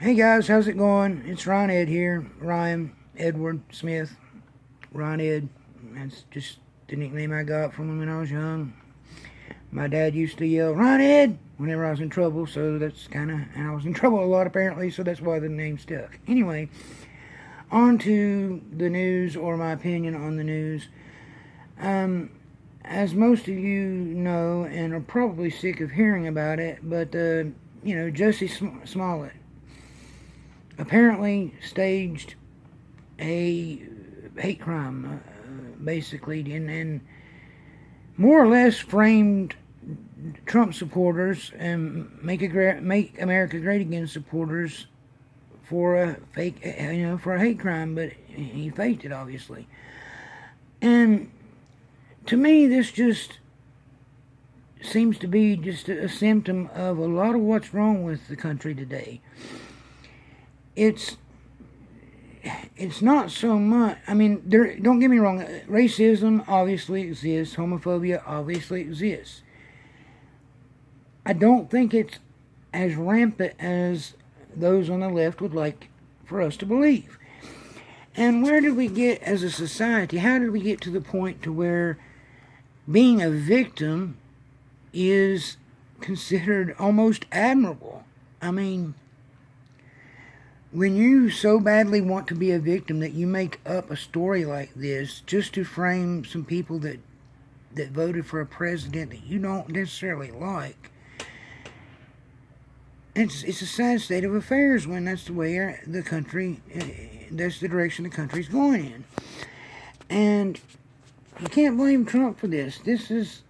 Hey guys, how's it going? It's Ron Ed here. Ryan Edward Smith. Ron Ed. That's just the nickname I got from him when I was young. My dad used to yell, Ron Ed, whenever I was in trouble, so that's and I was in trouble a lot apparently, so that's why the name stuck. Anyway, on to the news, or my opinion on the news. As most of you know, and are probably sick of hearing about it, but, Jussie Smollett apparently staged a hate crime, basically, and more or less framed Trump supporters and make America great again supporters for a for a hate crime, but he faked it, obviously. And to me, this just seems to be just a symptom of a lot of what's wrong with the country today. It's not so much, don't get me wrong, racism obviously exists, homophobia obviously exists. I don't think it's as rampant as those on the left would like for us to believe. And where did we get as a society? How did we get to the point to where being a victim is considered almost admirable? When you so badly want to be a victim that you make up a story like this just to frame some people that voted for a president that you don't necessarily like, it's a sad state of affairs when that's the way the country, that's the direction the country's going in. And you can't blame Trump for this. This is,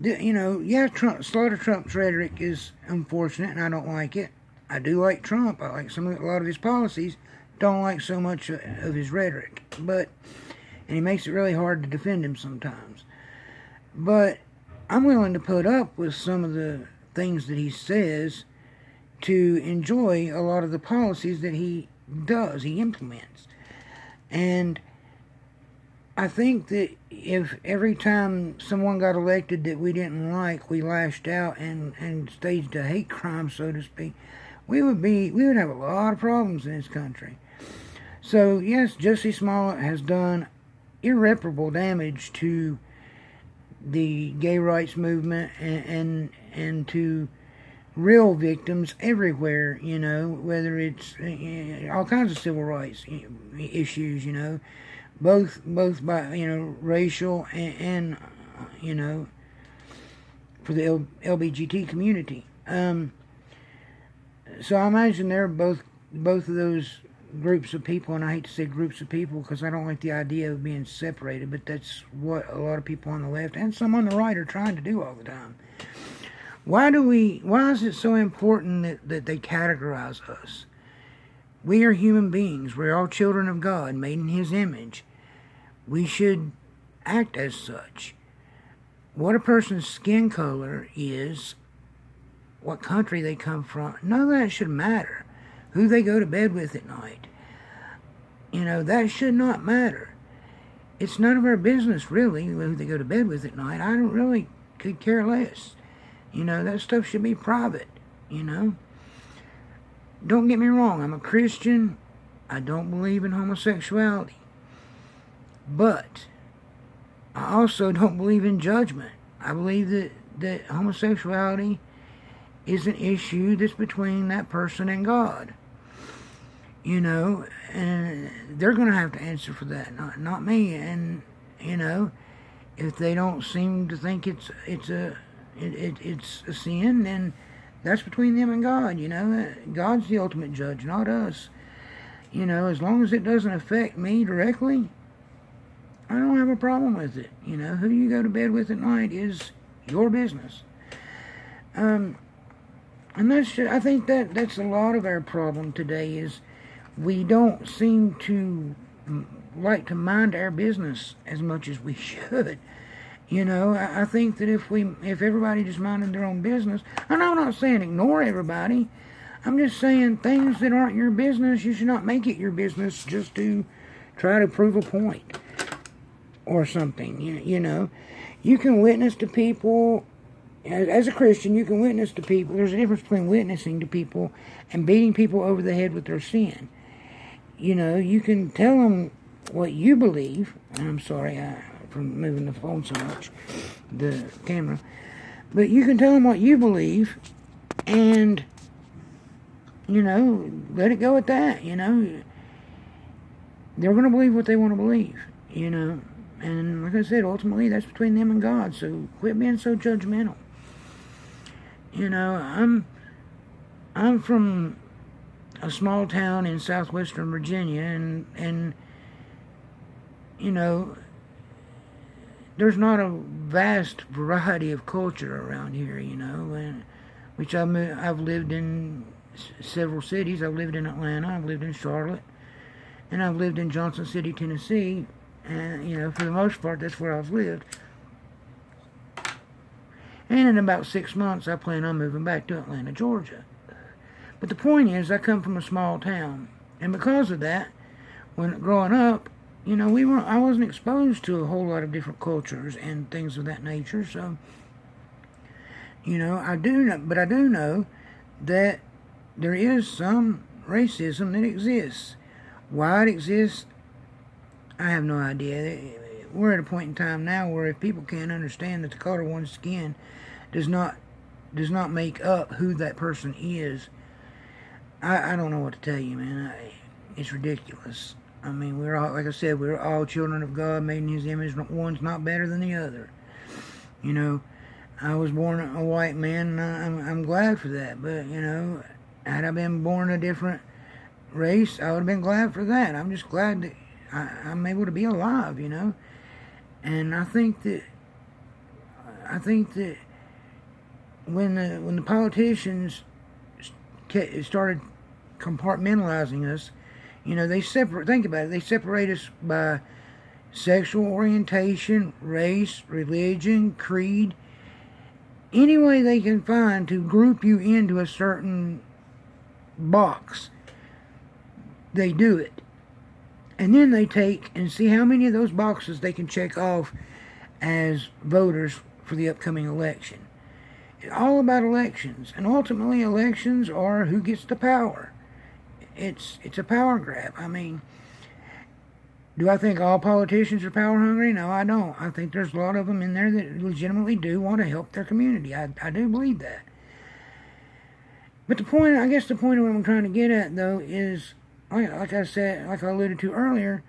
Slaughter Trump's rhetoric is unfortunate, and I don't like it. I do like Trump. I like a lot of his policies. Don't like so much of his rhetoric. And he makes it really hard to defend him sometimes. But I'm willing to put up with some of the things that he says to enjoy a lot of the policies that he implements. And I think that if every time someone got elected that we didn't like, we lashed out and staged a hate crime, so to speak, we would have a lot of problems in this country. So yes, Jussie Smollett has done irreparable damage to the gay rights movement and to real victims everywhere, whether it's all kinds of civil rights issues, both by, racial and for the LGBT community. So I imagine they're both of those groups of people, and I hate to say groups of people because I don't like the idea of being separated, but that's what a lot of people on the left and some on the right are trying to do all the time. Why is it so important that they categorize us? We are human beings. We're all children of God, made in His image. We should act as such. What a person's skin color is, what country they come from, none of that should matter. Who they go to bed with at night, that should not matter. It's none of our business, really, who they go to bed with at night. I don't really could care less. That stuff should be private, Don't get me wrong, I'm a Christian. I don't believe in homosexuality. But I also don't believe in judgment. I believe that homosexuality is an issue that's between that person and God. And they're going to have to answer for that, not me. And, if they don't seem to think it's a sin, then that's between them and God, God's the ultimate judge, not us. As long as it doesn't affect me directly, I don't have a problem with it. Who you go to bed with at night is your business. And I think that's a lot of our problem today is we don't seem to like to mind our business as much as we should. I think that if everybody just minded their own business, and I'm not saying ignore everybody, I'm just saying things that aren't your business, you should not make it your business just to try to prove a point or something. You can witness to people as a Christian, you can witness to people. There's a difference between witnessing to people and beating people over the head with their sin. You know, you can tell them what you believe. And I'm sorry for moving the phone so much, the camera. But you can tell them what you believe and, you know, let it go at that, you know. They're going to believe what they want to believe, you know. And like I said, ultimately, that's between them and God. So quit being so judgmental. You know, I'm from a small town in southwestern Virginia, and you know, there's not a vast variety of culture around here, you know, and which I've lived in several cities. I've lived in Atlanta, I've lived in Charlotte, and I've lived in Johnson City, Tennessee, and, you know, for the most part, that's where I've lived. And in about 6 months, I plan on moving back to Atlanta, Georgia. But the point is, I come from a small town, and because of that, when growing up, you know, I wasn't exposed to a whole lot of different cultures and things of that nature. So, you know, I do know that there is some racism that exists. Why it exists, I have no idea. We're at a point in time now where if people can't understand that the color of one's skin does not make up who that person is, I don't know what to tell you, man. It's ridiculous. I mean, we're all, like I said, we're all children of God, made in His image. One's not better than the other. You know, I was born a white man, and I'm glad for that. But, you know, had I been born a different race, I would have been glad for that. I'm just glad that I'm able to be alive, you know. And I think that when the politicians started compartmentalizing us, you know, think about it, they separate us by sexual orientation, race, religion, creed, any way they can find to group you into a certain box. They do it. And then they take and see how many of those boxes they can check off as voters for the upcoming election. It's all about elections. And ultimately, elections are who gets the power. It's a power grab. I mean, do I think all politicians are power hungry? No, I don't. I think there's a lot of them in there that legitimately do want to help their community. I do believe that. But the point of what I'm trying to get at, though, is, like I said, like I alluded to earlier,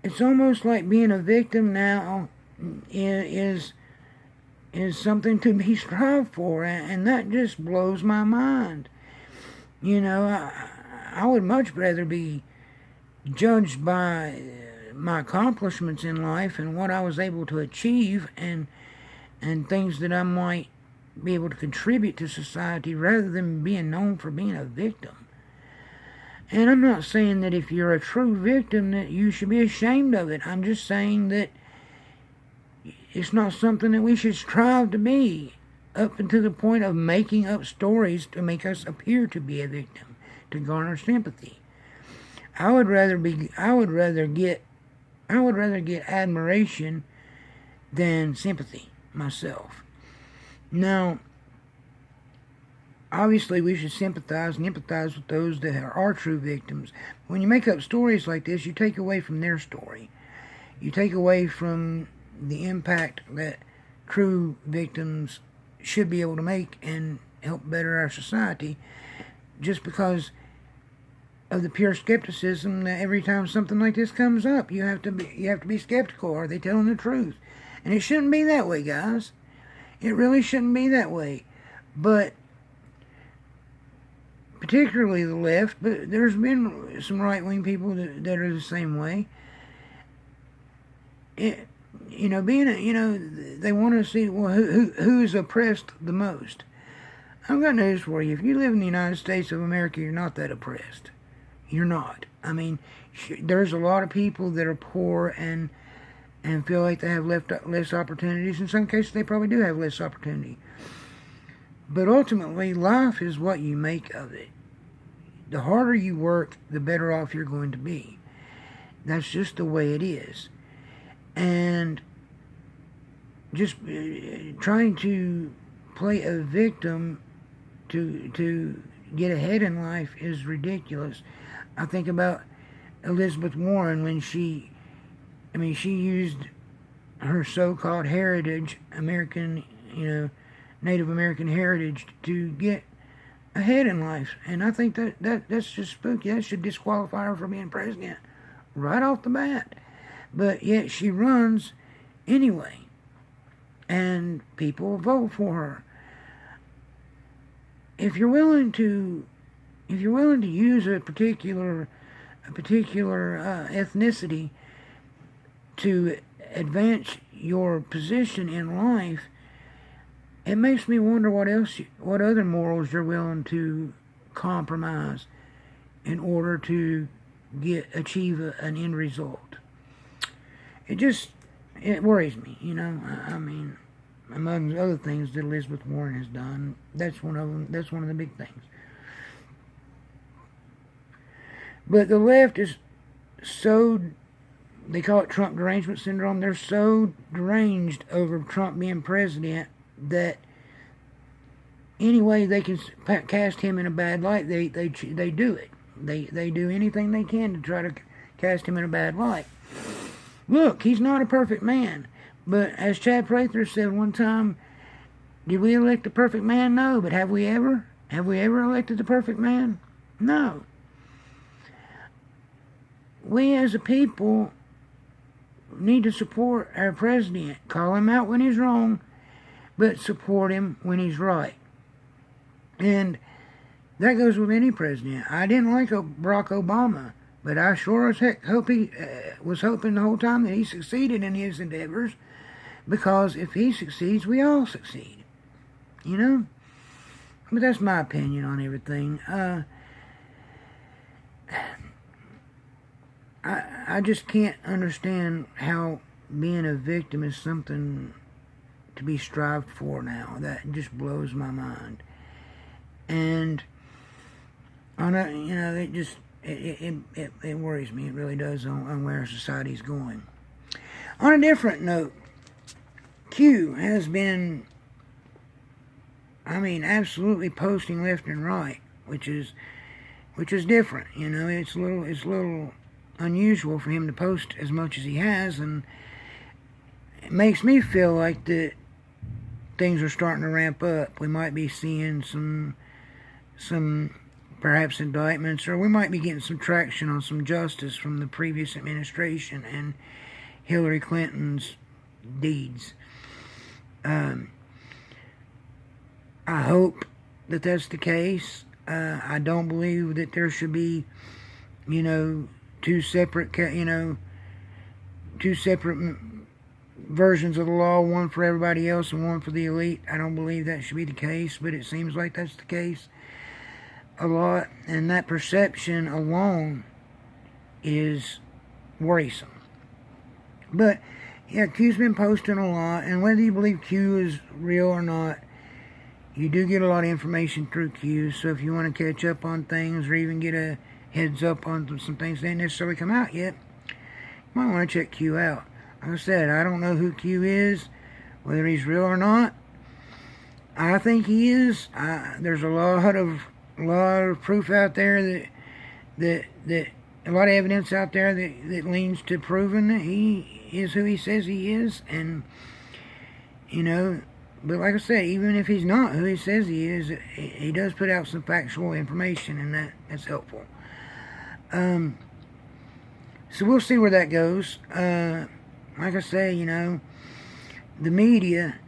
it's almost like being a victim now is something to be strived for, and that just blows my mind. You know, I would much rather be judged by my accomplishments in life and what I was able to achieve and things that I might be able to contribute to society rather than being known for being a victim. And I'm not saying that if you're a true victim that you should be ashamed of it. I'm just saying that it's not something that we should strive to be, up until the point of making up stories to make us appear to be a victim, to garner sympathy. I would rather get admiration than sympathy myself. Now, obviously we should sympathize and empathize with those that are true victims. When you make up stories like this, you take away from their story. You take away from the impact that true victims should be able to make and help better our society, just because of the pure skepticism that every time something like this comes up, you have to be skeptical. Are they telling the truth? And it shouldn't be that way, guys. It really shouldn't be that way. But particularly the left, but there's been some right-wing people that are the same way. You know, they want to see, well, who is oppressed the most. I've got news for you. If you live in the United States of America, you're not that oppressed. You're not. I mean, there's a lot of people that are poor and feel like they have less opportunities. In some cases, they probably do have less opportunity. But ultimately, life is what you make of it. The harder you work, the better off you're going to be. That's just the way it is. And just trying to play a victim to get ahead in life is ridiculous. I think about Elizabeth Warren when she used her so-called heritage, Native American heritage, to get ahead in life. And I think that's just spooky. That should disqualify her from being president right off the bat. But yet she runs anyway, and people vote for her. If you're willing to use a particular ethnicity to advance your position in life, it makes me wonder what other morals you're willing to compromise in order to achieve an end result. It worries me, I mean, among other things that Elizabeth Warren has done, that's one of them. That's one of the big things. But the left is so, they call it Trump derangement syndrome. They're so deranged over Trump being president that any way they can cast him in a bad light, they do it. They do anything they can to try to cast him in a bad light. Look, he's not a perfect man. But as Chad Prather said one time, did we elect a perfect man? No. But have we ever? Have we ever elected the perfect man? No. We as a people need to support our president. Call him out when he's wrong, but support him when he's right. And that goes with any president. I didn't like Barack Obama, but I sure as heck was hoping the whole time that he succeeded in his endeavors, because if he succeeds, we all succeed. But that's my opinion on everything. I just can't understand how being a victim is something to be strived for now. That just blows my mind. And it worries me. It really does on where society's going. On a different note, Q has been, absolutely posting left and right, which is different. It's a little unusual for him to post as much as he has, and it makes me feel like that things are starting to ramp up. We might be seeing some perhaps indictments, or we might be getting some traction on some justice from the previous administration and Hillary Clinton's deeds. I hope that that's the case. I don't believe that there should be, two separate versions of the law, one for everybody else and one for the elite. I don't believe that should be the case, but it seems like that's the case a lot, and that perception alone is worrisome. But yeah, Q's been posting a lot, and whether you believe Q is real or not, you do get a lot of information through Q. So if you want to catch up on things, or even get a heads up on some things that ain't necessarily come out yet, you might want to check Q out. Like I said, I don't know who Q is, whether he's real or not. I think he is. There's a lot of proof out there that a lot of evidence out there that leans to proving that he is who he says he is. And but like I said, even if he's not who he says he is, he does put out some factual information, and that's helpful. So we'll see where that goes. Like I say, the media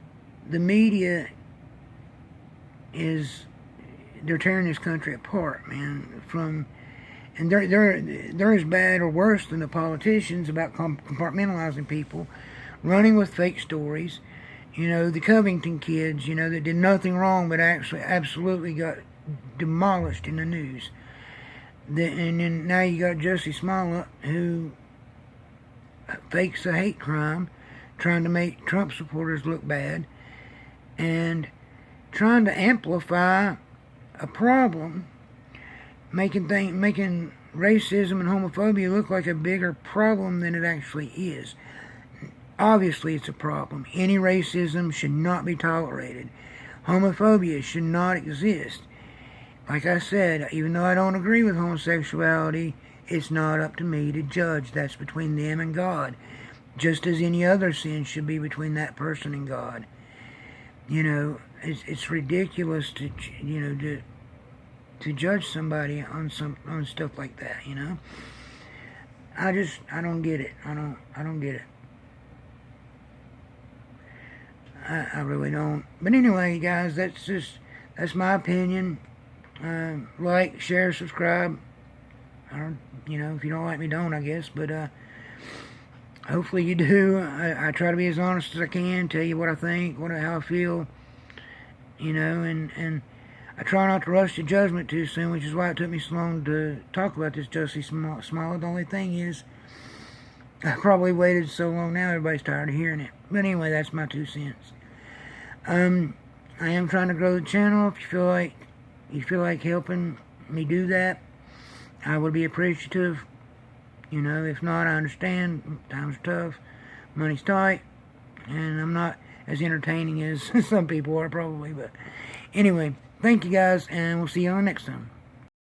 they're tearing this country apart, man. And they're as bad or worse than the politicians about compartmentalizing people, running with fake stories. The Covington kids, that did nothing wrong but actually absolutely got demolished in the news. And then now you got Jussie Smollett, who fakes a hate crime, trying to make Trump supporters look bad, and trying to amplify a problem, making racism and homophobia look like a bigger problem than it actually is. Obviously, it's a problem. Any racism should not be tolerated. Homophobia should not exist. Like I said, even though I don't agree with homosexuality, it's not up to me to judge. That's between them and God. Just as any other sin should be between that person and God. You know, it's ridiculous to judge somebody on stuff like that. You know, I don't get it. I don't get it. I really don't. But anyway, guys, that's my opinion. Like, share, subscribe. If you don't like me, don't, I guess. But hopefully you do. I try to be as honest as I can, tell you what I think, how I feel, and I try not to rush to judgment too soon, which is why it took me so long to talk about this Jussie Smollett. The only thing is, I probably waited so long now, everybody's tired of hearing it. But anyway, that's my 2 cents. I am trying to grow the channel. If you feel like helping me do that, I would be appreciative. If not, I understand. Times are tough. Money's tight. And I'm not as entertaining as some people are probably. But anyway, thank you guys, and we'll see you on the next time.